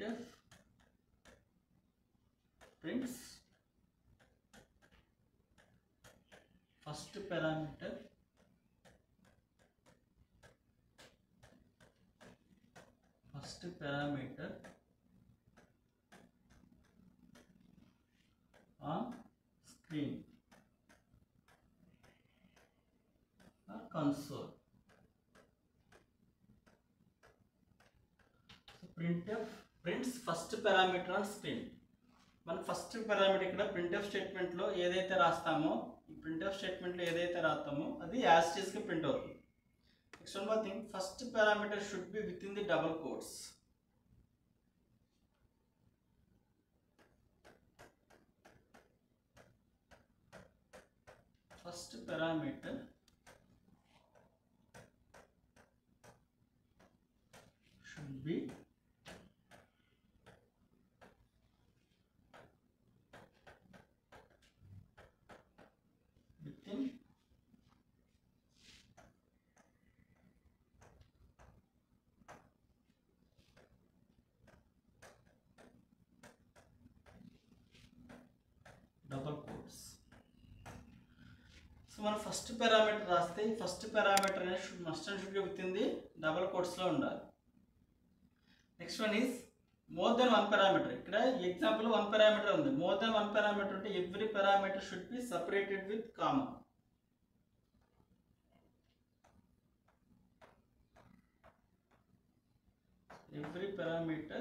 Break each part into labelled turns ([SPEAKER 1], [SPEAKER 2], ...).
[SPEAKER 1] printf prints first parameter on screen or console. So printf prints first parameter on screen. మన first parameter ఇక్కడ printf స్టేట్మెంట్లో ఏదైతే రాస్తామో ఈ ప్రింట్ఎఫ్ స్టేట్మెంట్లో ఏదైతే రాస్తామో అది యాజ్ ఇట్ ఈస్గా ప్రింట్ అవుతుంది. Next one more thing, first parameter should be within the double quotes. First parameter should be within double quotes. So మనం ఫస్ట్ పారామీటర్ రాస్తే ఈ ఫస్ట్ పారామీటర్ అనేది must and should within the double కోట్స్లో ఉండాలి. Next one is more than one parameter. ఇక్కడ example one parameter ఉంది. More than one parameter ఉంటే every parameter should be separated with comma. Every parameter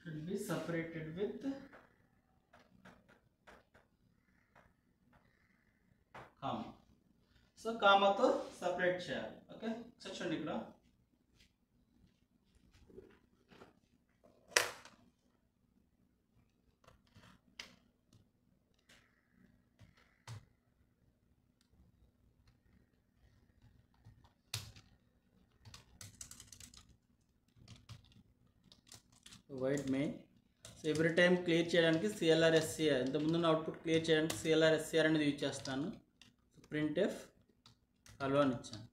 [SPEAKER 1] should be separated with comma. So comma తో separate చేయాలి. Okay, చూడండి ఇక్కడ wide main. So every time clear చేయడానికి CLR/SCR ఇంతకుముందు output clear చేయడానికి CLR/SCR అనేది use చేస్తాను. సో printf హలో అని ఇచ్చాను.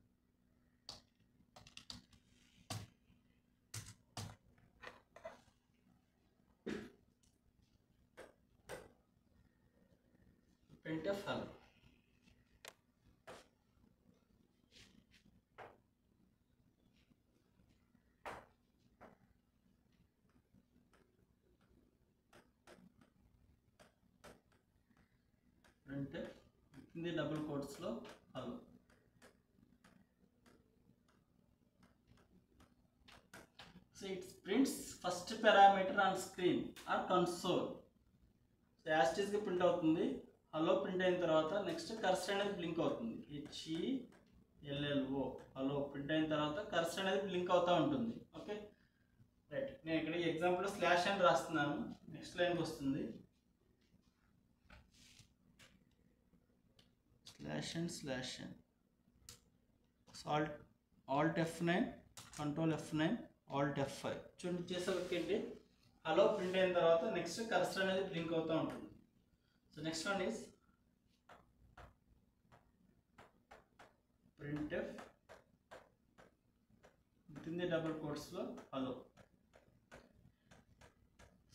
[SPEAKER 1] printf hello. printf in the double quotes లో hello. So it prints first parameter on screen or console. So as it is గా print అవుతుంది. హలో ప్రింట్ అయిన తర్వాత నెక్స్ట్ కర్సర్ అనేది బ్లింక్ అవుతుంది. HELLO హలో ప్రింట్ అయిన తర్వాత కర్సర్ అనేది బ్లింక్ అవుతూ ఉంటుంది. Okay right. నేను ఇక్కడ ఈ ఎగ్జాంపుల్ స్లాష్ అని రాస్తున్నాను. నెక్స్ట్ లైన్కి వస్తుంది /n alt F9 control F9 alt F5 చూడండి చేసేవరకు ఏంటి హలో ప్రింట్ అయిన తర్వాత నెక్స్ట్ కర్సర్ అనేది బ్లింక్ అవుతూ ఉంటుంది. So next one is printf within the double కోట్స్లో హలో.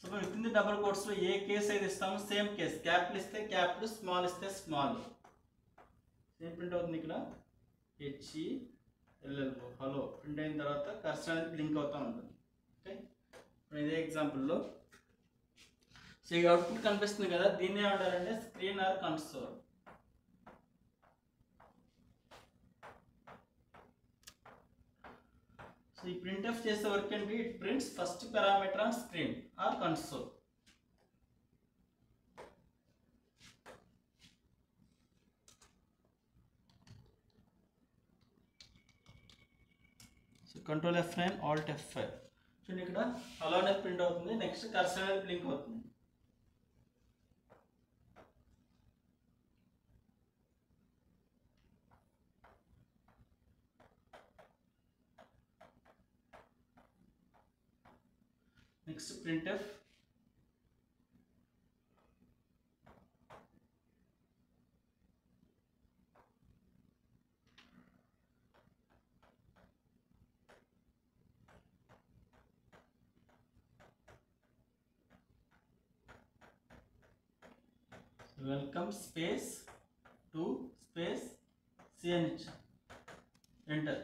[SPEAKER 1] సో మనం విత్ ఇన్ ది డబుల్ కోట్స్లో ఏ కేస్ అయితే ఇస్తామో సేమ్ కేస్, క్యాపిటల్ ఇస్తే క్యాపిటల్, స్మాల్ ఇస్తే స్మాల్. సేమ్ ప్రింట్ అవుతుంది ఇక్కడ HELLO హలో ప్రింట్ అయిన తర్వాత కర్సర్ అనేది బ్లింక్ అవుతూ ఉంటుంది. ఓకే ఇప్పుడు ఇదే ఎగ్జాంపుల్లో సో ఈ అవుట్పుట్ కనిపిస్తుంది కదా, దీన్ని ఏమంటారంటే స్క్రీన్ ఆర్ కన్సోల్. సో ఈ printf చేసే వర్క్ ఏంటి, it prints first parameter on screen or console. So control F9 alt F5 చూడండి ఇక్కడ హలో అనేది ప్రింట్ అవుతుంది. నెక్స్ట్ కర్సర్ అనేది బ్లింక్ అవుతుంది. Next printf welcome space to space CNH enter.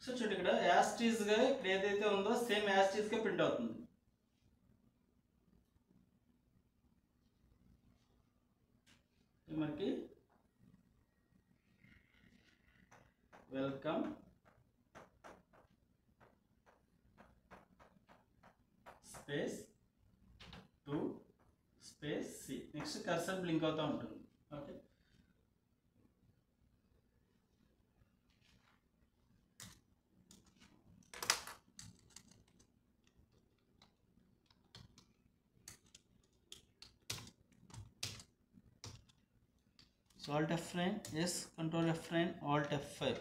[SPEAKER 1] So చూడండి ఇక్కడ యాస్టీస్గా ఇక్కడ ఏదైతే ఉందో సేమ్ యాస్టీస్గా ప్రింట్ అవుతుంది. మనకి welcome space to space C. Next cursor blink అవుతూ ఉంటుంది. Okay, so Alt F9, yes, Control F9, Alt F5.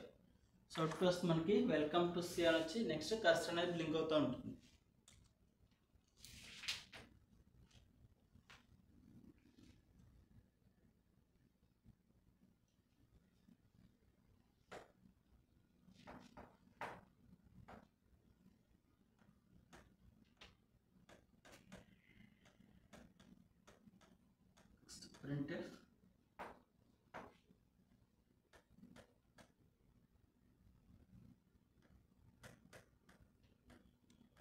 [SPEAKER 1] So output వస్తుంది మనకి వెల్కమ్ టు సి అని వచ్చి నెక్స్ట్ కర్సర్ అనేది బ్లింక్ అవుతూ ఉంటుంది. printf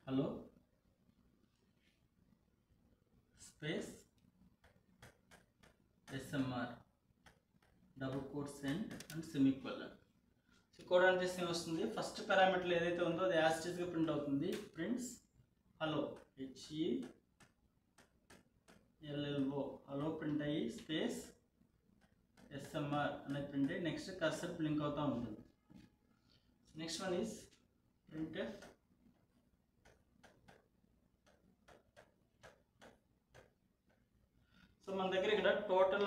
[SPEAKER 1] hello space smr double quotes and semicolon. So code అంటే సేమ్ వస్తుంది. ఫస్ట్ పారామీటర్ ఏదైతే ఉందో అది యాస్టీస్గా ప్రింట్ అవుతుంది. Prints hello HELLO hello print అయ్యి స్పేస్ SMR అనేది ప్రింట్ అయ్యి నెక్స్ట్ కర్సర్ బ్లింక్ అవుతూ ఉంటుంది. Next one is printf so మన దగ్గర ఇక్కడ టోటల్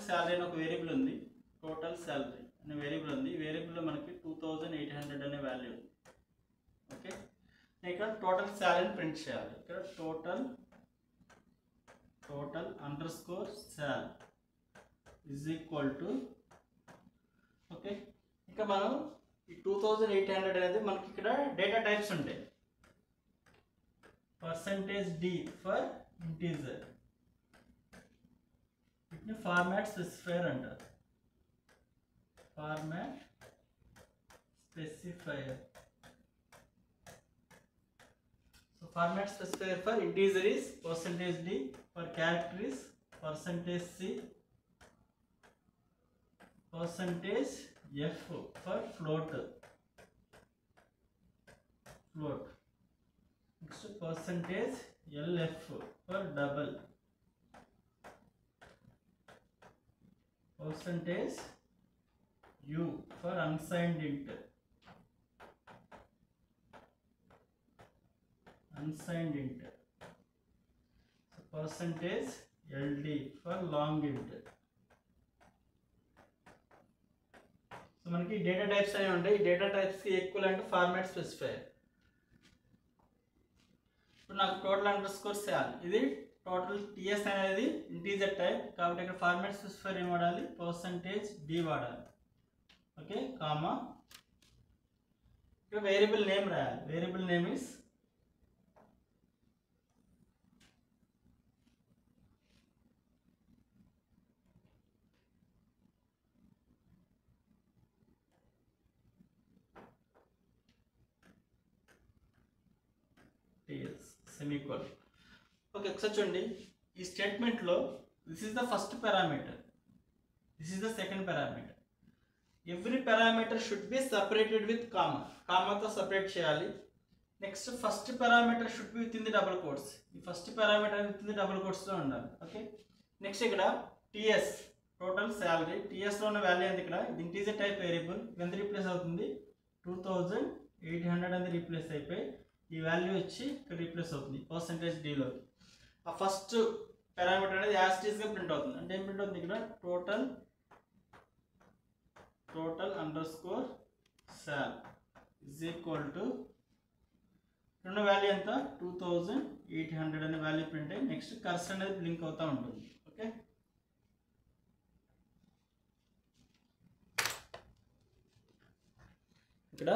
[SPEAKER 1] శాలరీ అనే ఒక వేరియబుల్ ఉంది. టోటల్ శాలరీ అనే వేరియబుల్ ఉంది. ఈ వేరియబుల్లో మనకి 2800 అనే వాల్యూ ఉంది. ఓకే, ఇక్కడ టోటల్ శాలరీని ప్రింట్ చేయాలి. ఇక్కడ total underscore sal is equal to, okay, ఇంకా మనం ఈ 2800 అనేది మనకి ఇక్కడ డేటా టైప్స్ ఉంటాయి. %d ఫర్ ఇంటీజర్, వీటిని ఫార్మాట్ స్పెసిఫైయర్ అంటారు. Format specifier. So format specifier for integer is %d, for character is %c, %f for float. Next %lf for double, %u for unsigned int, so %ld for long int. So మనకి data types అనేవి ఉంటాయి. ఈ data టైప్స్కి equivalent format specifier. ఇప్పుడు నాకు total underscore sal, ఇది total TS అనేది integer type కాబట్టి ఇక్కడ ఫార్మాట్ స్పెసిఫైయర్ ఏం వాడాలి, %d వాడాలి. ఓకే, కామా, ఇక్కడ వేరియబుల్ నేమ్ రాయాలి. Variable name is semicolon. Okay, ఒకసారి చూడండి ఈ స్టేట్మెంట్లో this is the first parameter, this is the second parameter. Every parameter should be separated with comma, కామాతో సపరేట్ చేయాలి. Next first parameter should be within the double quotes, ఈ first parameter within the double కోట్స్లో ఉండాలి. Okay, next ఇక్కడ TS total salary, టీఎస్లో ఉన్న value ఎంత, ఇక్కడ ఇది ఇంటీజర్ టైప్ వేరియబుల్, ఎంత రీప్లేస్ అవుతుంది 2800 అనేది రీప్లేస్ అయిపోయి ఈ వాల్యూ వచ్చి ఇక్కడ రీప్లేస్ అవుతుంది %dలో. ఆ ఫస్ట్ పారామీటర్ అనేది యాస్టీస్గా ప్రింట్ అవుతుంది. అంటే ఏం ప్రింట్ అవుతుంది ఇక్కడ total underscore sal is equal to ఇక్కడ ఉన్న వాల్యూ ఎంత 2800 అనే వాల్యూ ప్రింట్ అయ్యి నెక్స్ట్ కర్సర్ అనేది బ్లింక్ అవుతూ ఉంటుంది. ఓకే, ఇక్కడ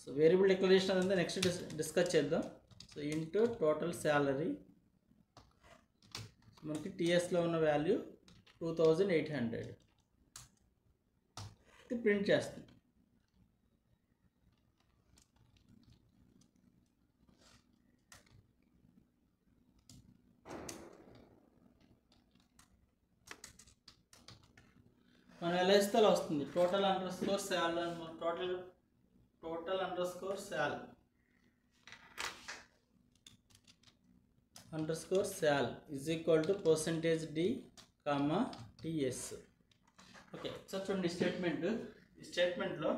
[SPEAKER 1] సో వేరియబుల్ డిక్లరేషన్ అంతా నెక్స్ట్ డిస్కస్ చేద్దాం. సో ఇంటూ టోటల్ శాలరీ మనకి టీఎస్లో ఉన్న వాల్యూ 2800 ఇది ప్రింట్ చేస్తుంది. మనం ఎలా ఇస్తే అలా వస్తుంది. Total underscore sal total underscore sal is equal to %d, ts. Okay, so చూడండి ఈ స్టేట్మెంట్లో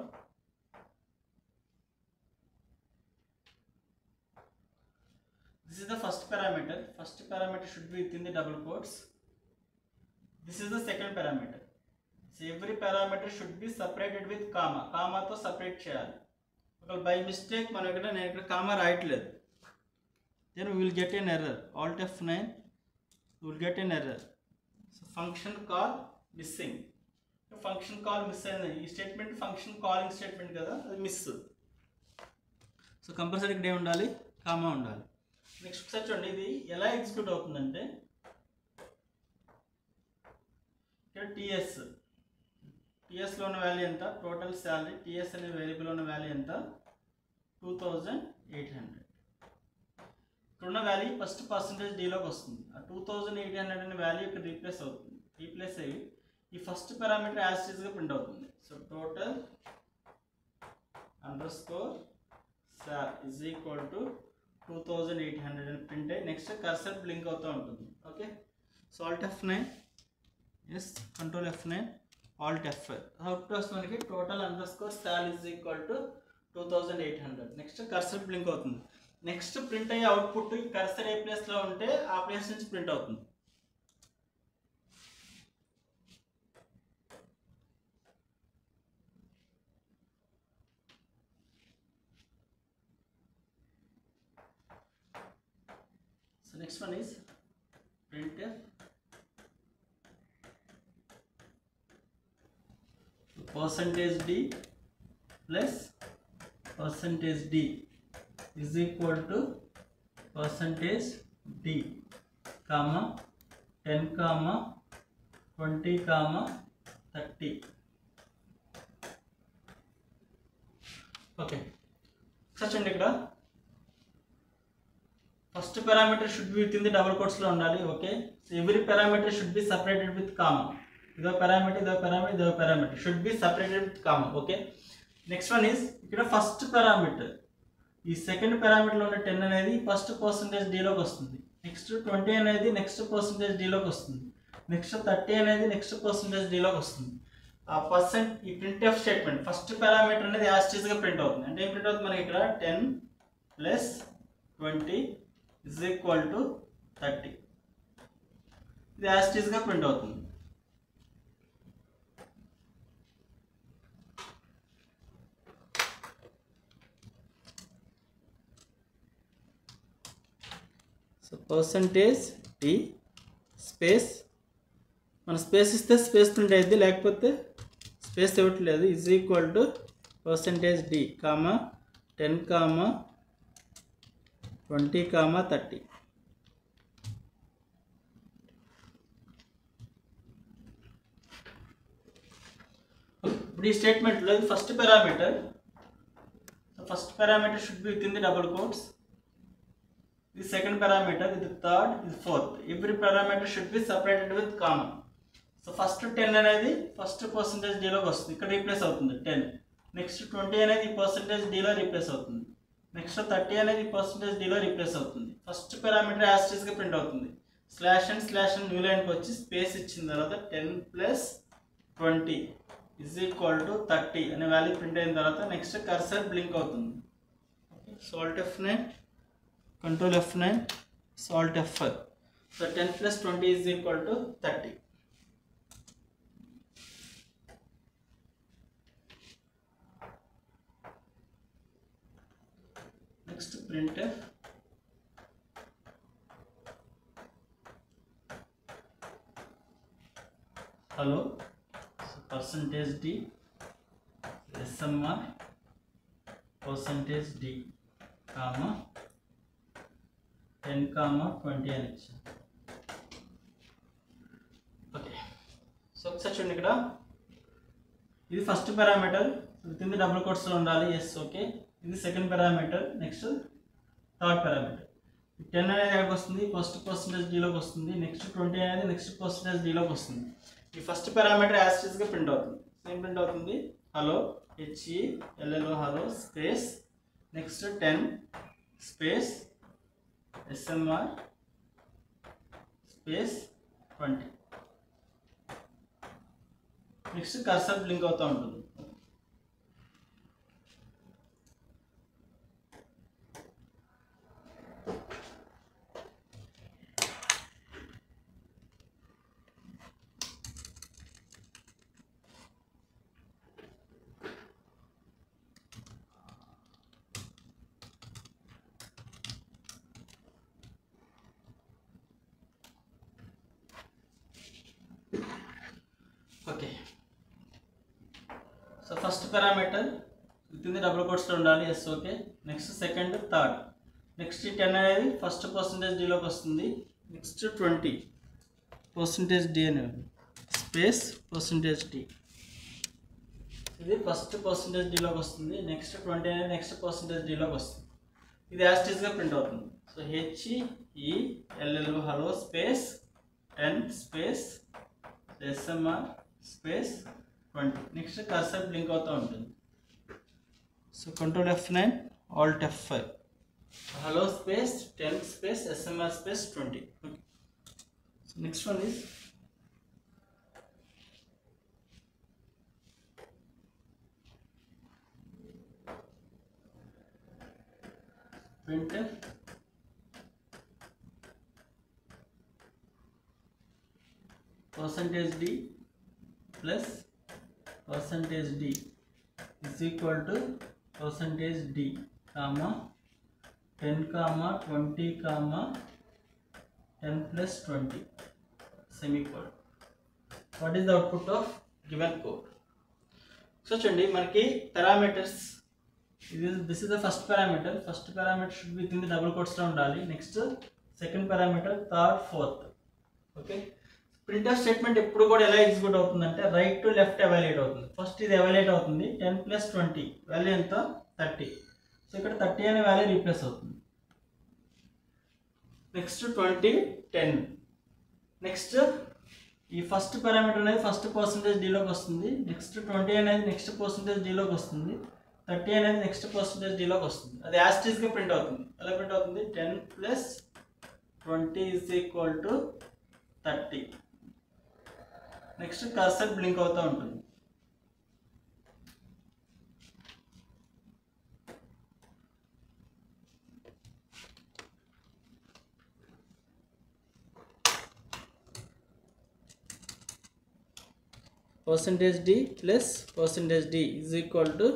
[SPEAKER 1] this is the first parameter should be within the double quotes. This is the second parameter. So every parameter should be separated with కామాతో సపరేట్ చేయాలి. ఒకవేళ by mistake నేను ఇక్కడ comma రాయట్లేదు, then we will get an error. Alt F9, we will get an error. So function call missing. Function call miss అయింది. ఈ statement function calling statement కదా, అది మిస్. సో కంపల్సరీ ఇక్కడ ఉండాలి, కామా ఉండాలి. నెక్స్ట్ ఒకసారి చూడండి ఇది ఎలా ఎగ్జిక్యూట్ అవుతుందంటే ఇక్కడ టీఎస్లో ఉన్న వాల్యూ ఎంత, టోటల్ శాలరీ టీఎస్ అనే వేరియబుల్ ఉన్న వాల్యూ ఎంత 2800. ఇక్కడున్న వాల్యూ ఫస్ట్ %dలోకి వస్తుంది. ఆ 2800 అనే వాల్యూ ఇక్కడ రీప్లేస్ అయ్యి ఈ ఫస్ట్ పారామీటర్ యాజ్ ఇట్ ఈస్గా ప్రింట్ అవుతుంది. So total underscore sal is equal to 2800 అని ప్రింట్ అయ్యి నెక్స్ట్ కర్సర్ బ్లింక్ అవుతూ ఉంటుంది. Okay, so Alt F9, yes control F9, Alt F5 out వస్తుంది మనకి total underscore sal is equal to 2800. Next cursor blink అవుతుంది. Next print అయ్యే output cursor ఏ ప్లేస్లో ఉంటే ఆ ప్లేస్ నుంచి ప్రింట్ అవుతుంది. So next one is printf %d plus %d is equal to %d, 10, 20, 30. Okay, చూడండి ఇక్కడ first parameter should be within the double కోట్స్లో ఉండాలి. Okay, so every parameter should be separated with comma. ఇదో parameter should be separated with comma. Okay, next one is ఇక్కడ first parameter ఈ second పారామీటర్లో ఉన్న 10 అనేది ఫస్ట్ %dలోకి వస్తుంది. Next 20 అనేది నెక్స్ట్ %dలోకి వస్తుంది. నెక్స్ట్ 30 అనేది నెక్స్ట్ %dలోకి వస్తుంది. ఆ ఈ printf స్టేట్మెంట్ ఫస్ట్ పారామీటర్ అనేది యాజ్ ఇట్ ఈస్గా ప్రింట్ అవుతుంది. అంటే ఏం ప్రింట్ అవుతుంది మనకి ఇక్కడ 10 + 20 = 30. ఇది యాజ్ ఇట్ ఈస్గా ప్రింట్ అవుతుంది. సో %d స్పేస్ మన స్పేస్ ఇస్తే స్పేస్ ప్రింట్ అయ్యింది, లేకపోతే స్పేస్ ఇవ్వట్లేదు. Is equal to %d, 10, 20, 30. ఇప్పుడు ఈ స్టేట్మెంట్లో ఇది first parameter. First parameter should be within the double quotes. The second parameter, the third, the fourth. Every parameter should be separated with comma. So first 10 అనేది first %dలోకి వస్తుంది, ఇక్కడ replace అవుతుంది 10. Next 20 అనేది %dలో రీప్లేస్ అవుతుంది. Next 30 అనేది %dలో replace అవుతుంది. ఫస్ట్ పారామీటర్ యాజ్ ఇట్ ఈస్గా ప్రింట్ అవుతుంది. /n న్యూ లైన్కి వచ్చి స్పేస్ ఇచ్చిన తర్వాత 10 + 20 = 30 అనే వాల్యూ ప్రింట్ అయిన తర్వాత నెక్స్ట్ కర్సర్ బ్లింక్ అవుతుంది. Okay, so Alt F9, Control F9, Alt F5. So 10 + 20 = 30. printf hello, so percentage d smr percentage d comma 10 comma 20 అని ఇచ్చాను. ఓకే, సో ఒకసారి చూడండి, ఇక్కడ ఇది first parameter within the double కోట్స్లో ఉండాలి. Yes, okay. ఇది second parameter. Next third parameter. 10 అనేది ఎక్కడికి వస్తుంది? ఫస్ట్ పర్సంటేజ్ డీలోకి వస్తుంది. నెక్స్ట్ 20 అనేది నెక్స్ట్ పర్సంటేజ్ డీలోకి వస్తుంది. ఈ ఫస్ట్ పారామీటర్ యాజ్ ఇట్ ఈస్గా ప్రింట్ అవుతుంది. ఏం ప్రింట్ అవుతుంది? Hello HELLO hello space next 10 space SMR space 20. Next cursor blink అవుతూ ఉంటుంది. Okay, so first parameter within the double కోట్స్లో ఉండాలి. Yes, okay. Next second, third. Next 10 అనేది first percentage డీలోకి వస్తుంది. నెక్స్ట్ 20 పర్సంటేజ్ డి అనేది space percentage D, ఇది first percentage డీలోకి వస్తుంది. నెక్స్ట్ 20 అనేది నెక్స్ట్ పర్సంటేజ్ డీలోకి వస్తుంది. ఇది యాస్టీస్గా ప్రింట్ అవుతుంది. So HELLO hello space 10 space SMR space 20. Next cursor blink అవుతూ ఉంటుంది. So control F9 alt F5 hello space 10 space SMR space 20. Okay, so next one is printf percentage d plus percentage d is equal to percentage d comma 10 comma 20 comma 10 plus 20 semicolon. What is the output of given code? So చూడండి, మనకి parameters, this is the first parameter. First parameter should be within the double quotes లో ఉండాలి. Next second parameter, third, fourth. Okay, printf statement ఎప్పుడు కూడా ఎలా execute అవుతుందంటే right to left evaluate అవుతుంది. First ఇది ఎవాల్యుయేట్ అవుతుంది. 10 plus 20 వాల్యూ ఎంత? 30. సో ఇక్కడ 30 అనే వాల్యూ రీప్లేస్ అవుతుంది. నెక్స్ట్ 20 10. నెక్స్ట్ ఈ ఫస్ట్ పారామీటర్ అనేది ఫస్ట్ పర్సంటేజ్ డీలోకి వస్తుంది. నెక్స్ట్ 20 అనేది నెక్స్ట్ పర్సంటేజ్ డీలోకి వస్తుంది. 30 అనేది నెక్స్ట్ పర్సంటేజ్ డీలోకి వస్తుంది. అది యాస్టీస్గా ప్రింట్ అవుతుంది. ఎలా ప్రింట్ అవుతుంది? 10 plus 20 is equal to 30. Next cursor blink అవుతూ ఉంటుంది. percentage d plus percentage d is equal to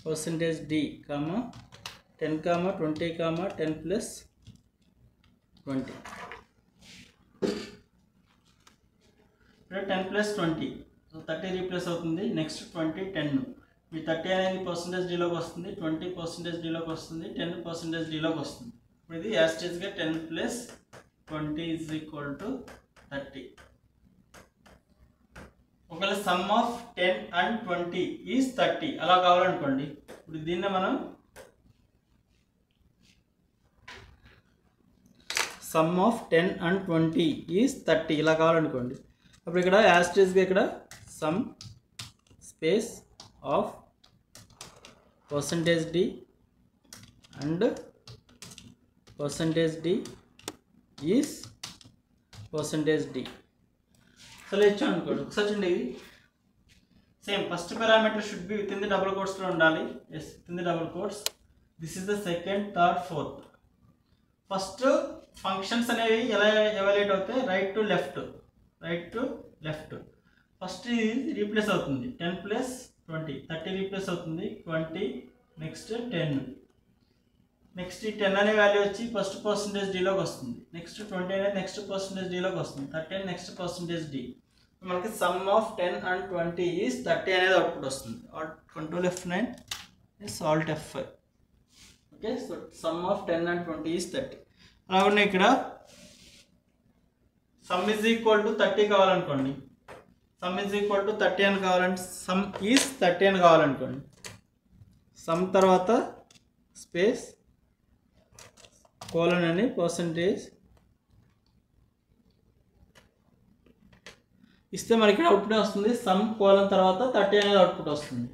[SPEAKER 1] percentage d comma 10 comma 20 comma 10 plus 20. 10 plus 20, so 30 replace అవుతుంది. నెక్స్ట్ 20 10. ఈ 30 అనేది పర్సంటేజ్ డీలోకి వస్తుంది. 20 పర్సంటేజ్ డీలోకి వస్తుంది. 10 పర్సంటేజ్ డీలోకి వస్తుంది. ఇప్పుడు ఇది యాస్టేజ్గా 10 plus 20 is equal to 30. ఒకవేళ సమ్ ఆఫ్ 10 and 20 ఈజ్ 30 అలా కావాలనుకోండి. ఇప్పుడు దీన్ని మనం సమ్ ఆఫ్ 10 and 20 ఈజ్ 30 ఇలా కావాలనుకోండి. అప్పుడు ఇక్కడ యాస్టేజ్గా ఇక్కడ sum space of percentage D and percentage D is percentage D. So లేచాను అనుకోండి. ఒకసారి చూడండి, ఇది same first parameter should be within the double కోట్స్లో ఉండాలి. Yes, within the double quotes. This is the second, third, fourth. First functions అనేవి ఎలా evaluate అవుతాయి? Right to left, right to left. First ఇది replace అవుతుంది. 10 plus 20, 30 replace అవుతుంది. 20 next 10. Next ఈ 10 అనే వాల్యూ వచ్చి ఫస్ట్ పర్సంటేజ్ డీలోకి వస్తుంది. నెక్స్ట్ 20 అనేది నెక్స్ట్ పర్సంటేజ్ డీలోకి వస్తుంది. 30 అనేది నెక్స్ట్ పర్సంటేజ్ డి. మనకి సమ్ ఆఫ్ 10 and 20 ఈజ్ 30 అనేది అవుట్పుట్ వస్తుంది. Control F9 is alt F5. Okay, so sum of 10 and 20 is 30. అలాగే ఇక్కడ సమ్ ఈజ్ ఈక్వల్ టు 30 కావాలనుకోండి, సమ్ ఈజ్ ఈక్వల్ టు 30 అని కావాలంటే సమ్ ఈజ్ 30 అని కావాలనుకోండి, సమ్ తర్వాత స్పేస్ కోలన్ అని పర్సంటేజ్ ఇస్తే మనకి ఇక్కడ అవుట్పుట్ వస్తుంది. సమ్ కోలన్ తర్వాత 30 అనేది అవుట్పుట్ వస్తుంది.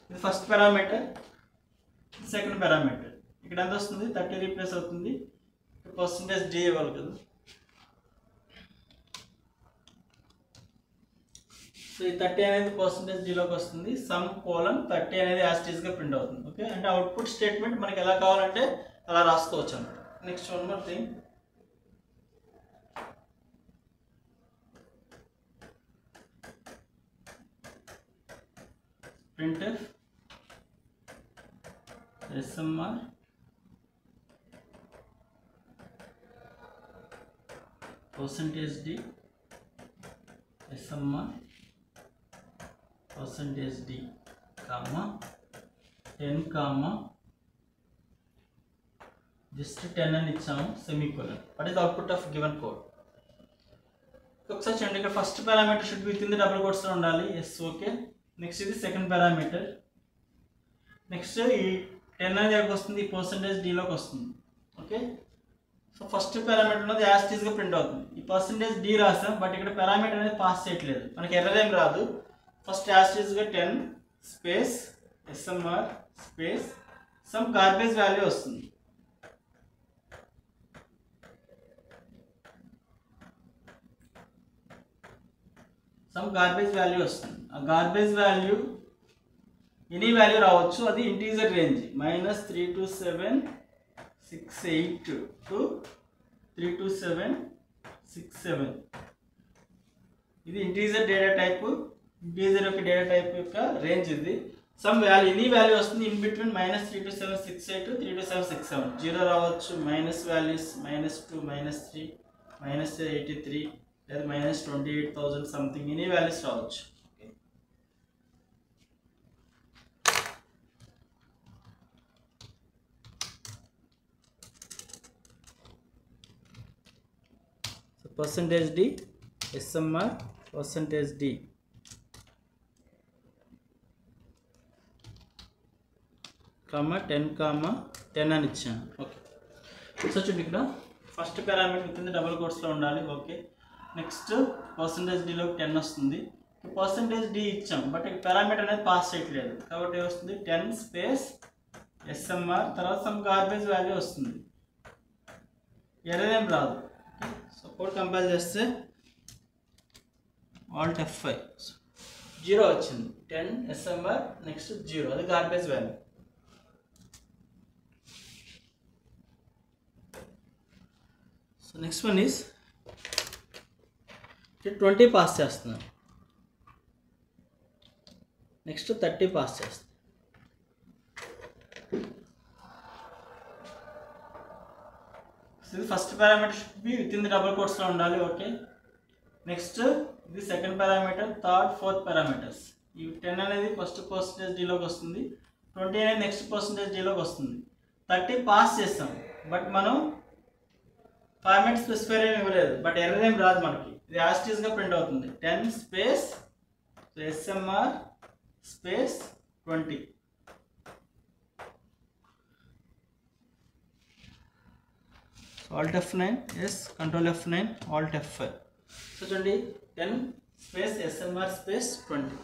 [SPEAKER 1] ఇది ఫస్ట్ పారామీటర్. సెకండ్ పారామీటర్ ఇక్కడ ఎంత వస్తుంది? 30 రీప్లేస్ అవుతుంది. పర్సంటేజ్ డి ఇవ్వాలి కదా. సో ఈ 30 అనేది పర్సంటేజ్ డిలోకి వస్తుంది. సమ్ కోలన్ 30 అనేది యాస్టీస్గా ప్రింట్ అవుతుంది. ఓకే, అంటే అవుట్పుట్ స్టేట్మెంట్ మనకి ఎలా కావాలంటే అలా రాసుకోవచ్చు అన్నమాట. Next one more thing, printf smr percentage d smr percentage d comma 10 comma just 10 అని ఇచ్చాము semicolon. What is the output of given code? ఒకసారి చూడండి, ఇక్కడ first parameter should be within the double కోట్స్లో ఉండాలి. Yes, okay. నెక్స్ట్ ఇది second parameter. Next ఈ 10 అనేది ఎక్కడికి వస్తుంది? ఈ పర్సంటేజ్ డీలోకి వస్తుంది. ఓకే, సో ఫస్ట్ పారామీటర్ ఉన్నది యాస్టీస్గా ప్రింట్ అవుతుంది. ఈ పర్సంటేజ్ డి రాసాం, బట్ ఇక్కడ పారామీటర్ అనేది పాస్ చేయట్లేదు, మనకి ఎర్రర్ ఏం రాదు. ఫస్ట్ యాస్టీస్గా 10 space SMR space some garbage value వస్తుంది. సమ్ గార్బేజ్ వాల్యూ వస్తుంది. ఆ గార్బేజ్ వాల్యూ ఎనీ వాల్యూ రావచ్చు, అది ఇంటీజర్ రేంజ్ -32768 టు 32767. ఇది ఇంటీజర్ డేటా టైప్, ఇంటీజర్ యొక్క డేటా టైప్ యొక్క రేంజ్ ఇది. సమ్ వాల్యూ ఎనీ వాల్యూ వస్తుంది ఇన్ బిట్వీన్ -32768 టు 32767. 0 రావచ్చు, మైనస్ వాల్యూస్ -2 -3 -83 లేదా -28,000 సంథింగ్ ఎనీ వాల్యూస్ రావచ్చు. So percentage D SMR percentage D comma 10 అని ఇచ్చాను. ఓకే, సో చూడండి ఇక్కడ first parameter within the double కోట్స్లో ఉండాలి. ఓకే, నెక్స్ట్ పర్సంటేజ్ డిలోకి 10 వస్తుంది. పర్సంటేజ్ డి ఇచ్చాం, బట్ ఇక్కడ పారామీటర్ అనేది పాస్ చేయట్లేదు, కాబట్టి వస్తుంది 10 స్పేస్ ఎస్ఎంఆర్ తర్వాత సమ్ గార్బేజ్ వాల్యూ వస్తుంది. ఎర్రర్ ఏం రాదు. సో కోడ్ కంపైల్ చేస్తే ఆల్ట్ F5 0 వచ్చింది. 10 ఎస్ఎంఆర్ నెక్స్ట్ 0, అది garbage value. So next one is 20 pass చేస్తున్నాను, నెక్స్ట్ 30 పాస్ చేస్తాను. ఇది first parameter should be within the double కోట్స్లో ఉండాలి. ఓకే, నెక్స్ట్ ఇది second parameter, third fourth parameters. ఈ 10 అనేది ఫస్ట్ పర్సంటేజ్ డీలోకి వస్తుంది, 20 అనేది నెక్స్ట్ పర్సంటేజ్ డీలోకి వస్తుంది. 30 పాస్ చేస్తాం, బట్ మనం ఫార్మాట్ స్పెసిఫైర్ ఏమి ఇవ్వలేదు, బట్ ఎర్రర్ ఏం రాదు మనకి, ఇది యాస్టీస్గా ప్రింట్ అవుతుంది. 10 space SMR space 20. Alt F9 yes, control F9 alt F5. So చూడండి 10 space SMR space 20.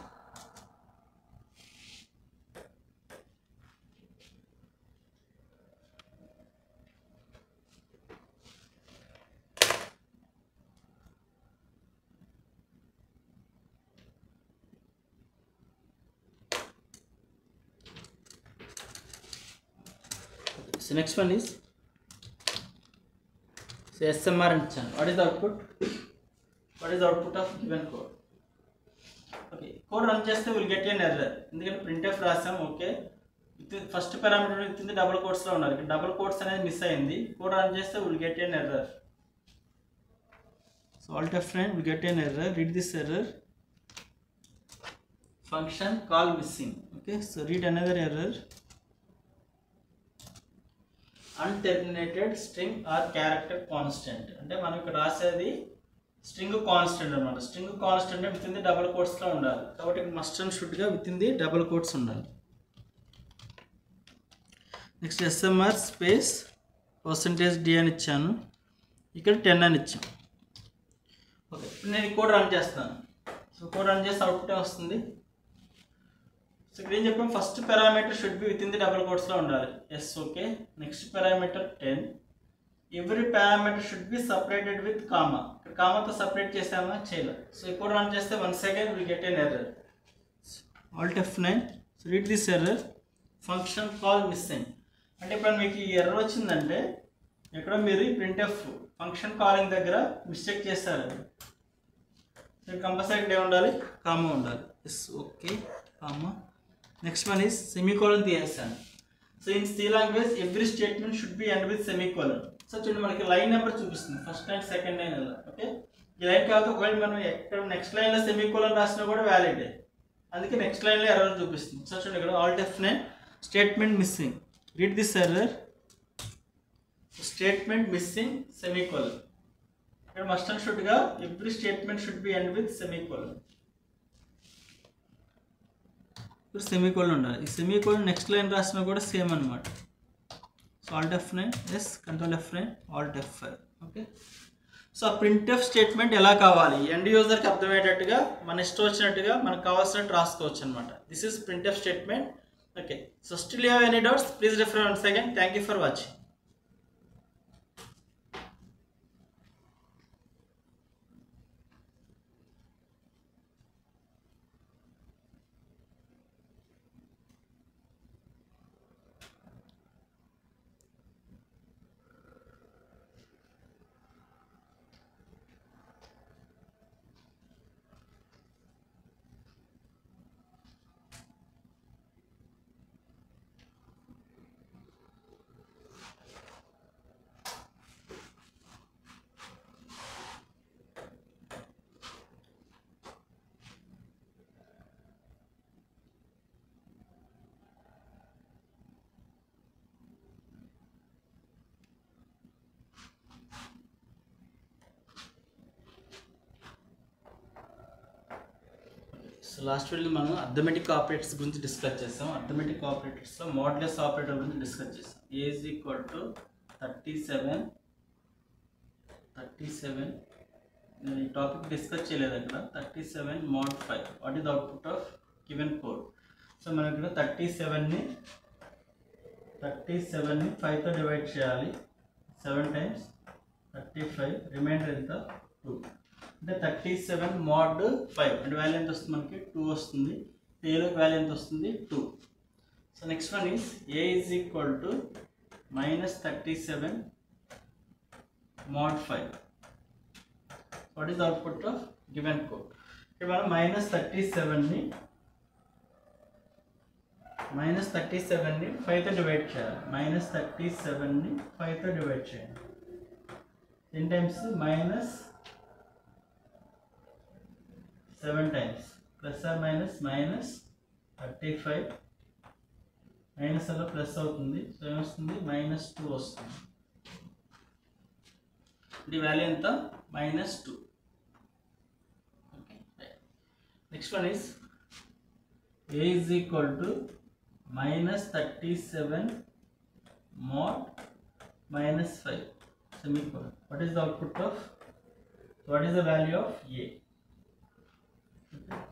[SPEAKER 1] So next one is SMR and channel. What is the output? What is the output of given code? Okay, code run cheste will get an error. Endukante printf rasam. Okay, first parameter within the double కోట్స్లో ఉండాలి. ఇక్కడ double quotes అనేది miss అయింది. Code run చేస్తే will get an error. So alt F9 will get an error. Read this error. Function call missing. Okay, so read another error. Unterminated string or character constant. అంటే మనం ఇక్కడ రాసేది string constant అనమాట. String constant within the double కోట్స్లో ఉండాలి. కాబట్టి must and షుడ్గా within the double quotes ఉండాలి. నెక్స్ట్ SMR స్పేస్ %d అని ఇచ్చాను, ఇక్కడ 10 అని ఇచ్చాను. ఓకే, ఇప్పుడు నేను ఈ కోడ్ రన్ చేస్తాను. సో కోడ్ రన్ చేస్తే అవుట్పుట్ వస్తుంది. సో ఇక్కడ ఏం చెప్పాము, first parameter should be within the double కోట్స్లో ఉండాలి. Yes, okay. Next parameter 10. Every parameter should be separated with comma. ఇక్కడ కామాతో సపరేట్ చేసామా, చేయలేదు. సో ఈ కోడ్ రన్ చేస్తే 1 second will get an error. Alt F9. So read this error. Function call missing. అంటే ఇప్పుడు మీకు ఈ ఎర్రర్ వచ్చిందంటే ఎక్కడ మీరు printf ఫంక్షన్ కాలింగ్ దగ్గర మిస్టేక్ చేస్తారు. సో కంపల్సరీ ఇక్కడ ఉండాలి, కామా ఉండాలి. Yes, okay, comma. Next one is semicolon తీసేసాను. So in C language every statement should be end with semicolon. So చూడండి మనకి లైన్ నెంబర్ చూపిస్తుంది, ఫస్ట్ లైన్ సెకండ్ లైన్ అలా. ఓకే, ఈ లైన్ కాకపోతే ఒకవేళ మనం ఎక్కడ నెక్స్ట్ లైన్లో సెమీకోలన్ రాసినా కూడా వ్యాలిడే, అందుకే నెక్స్ట్ లైన్లో ఎర్రర్ చూపిస్తుంది. సో చూడండి ఇక్కడ alt F9 statement missing. Read this error. Statement missing semicolon. ఇక్కడ మస్ట్ అండ్ షుడ్గా every statement should be end with semicolon. ఇప్పుడు సెమీకోలన్ ఉండాలి. ఈ సెమీకోలన్ నెక్స్ట్ లైన్ రాసినా కూడా సేమ్ అనమాట. So alt F9, yes, control F9, alt F5. Okay, so ఆ printf statement ఎలా కావాలి, ఎండ్ యూజర్కి అర్థమయ్యేటట్టుగా మన ఇష్టం వచ్చినట్టుగా మనకు కావాల్సినట్టు రాసుకోవచ్చు అనమాట. This is printf statement. Okay, so still you have any doubts, please refer once again. Thank you for watching. So last వీడియోలో మనం అర్థమెటిక్ ఆపరేటర్స్ గురించి డిస్కస్ చేసాం. అర్థమెటిక్ ఆపరేటర్స్లో మోడ్లెస్ ఆపరేటర్ గురించి డిస్కస్ చేసాం. A is equal to 37 నేను ఈ topic discuss చేయలేదు అక్కడ. 37 mod 5 what is the output of given code. So మనం ఇక్కడ 37ని 5తో డివైడ్ చేయాలి. 7 times 35, రిమైండర్ ఎంత 2. అంటే 37 mod 5 అంటే వాల్యూ ఎంత వస్తుంది మనకి 2 వస్తుంది. ఏలోకి వాల్యూ ఎంత వస్తుంది 2. So next one is A is equal to -37 mod 5. What is the output of given code. ఇక్కడ మనం -37ని 5తో డివైడ్ చేయాలి. -37ని 5తో డివైడ్ చేయాలి. 10 times -7 times plus or minus -35 minus అలా ప్లస్ అవుతుంది. సో ఏమొస్తుంది -2 వస్తుంది. ఇది వాల్యూ ఎంత -2. Okay, next one is A is equal to -37 mod -5 semicolon. What is the output of, what is the value of A?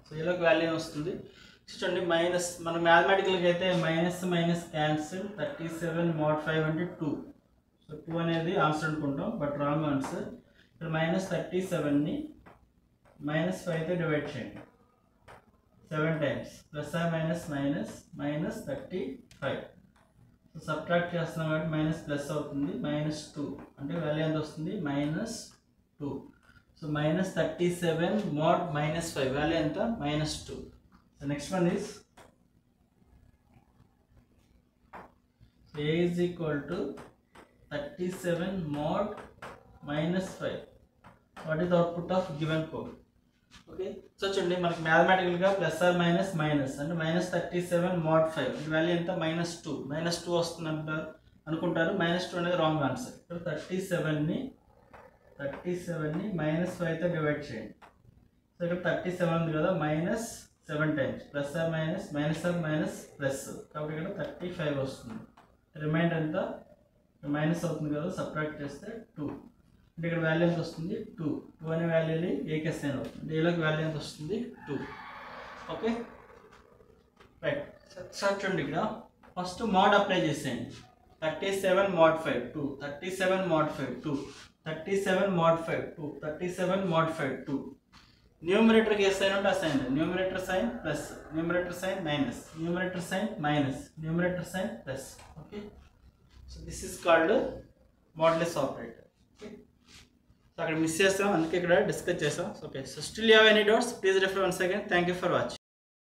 [SPEAKER 1] So ఏలోకి value వస్తుంది చూడండి minus. మన మ్యాథమెటికల్గా అయితే మైనస్ క్యాన్సిల్. 37 mod 5 అంటే 2. సో 2 అనేది ఆన్సర్ అనుకుంటాం, బట్ రాంగ్ ఆన్సర్. ఇక్కడ -37ని -5తో divide చేయండి. 7 times plus or -35. So subtract చేస్తున్నాం కాబట్టి మైనస్ ప్లస్ అవుతుంది. -2 అంటే వాల్యూ ఎంత వస్తుంది -2. సో -37 mod -5 వాల్యూ ఎంత -2. So next one is A is equal to 37 mod minus 5. What is the output of given code? Okay, so చూడండి మనకి మ్యాథమెటికల్గా ప్లస్ ఆర్ మైనస్ మైనస్ అంటే -37 mod 5 అంటే వాల్యూ ఎంత -2 వస్తుంది అంటారు అనుకుంటారు. -2 అనేది రాంగ్ ఆన్సర్. ఇక్కడ 37ని -5తో డివైడ్ చేయండి. సో ఇక్కడ 37 ఉంది కదా, -7 times plus or minus plus కాబట్టి ఇక్కడ 35 వస్తుంది. రిమైండర్ ఎంత మైనస్ అవుతుంది కదా, సబ్ట్రాక్ట్ చేస్తే 2 అంటే ఇక్కడ వాల్యూ ఎంత వస్తుంది 2 అనే వాల్యూని ఏకి అసైన్ అవుతుంది. ఏలోకి వాల్యూ ఎంత వస్తుంది 2. Okay right. సార్ చూడండి ఇక్కడ ఫస్ట్ మోడ్ అప్లై చేసేయండి. 37 mod 5 2 37 mod 5 2 37 mod 5 2 37 mod 5 2. న్యూమరేటర్కి ఏ సైన్ ఉంటే ఆ sign, numerator sign plus, numerator sign minus, numerator sign minus, numerator sign plus. Okay, so this is called modulus operator. Okay, so అక్కడ miss చేస్తాం, అందుకే ఇక్కడ discuss చేసాం. Okay, so still you have any doubts, please refer once again. Thank you for watching.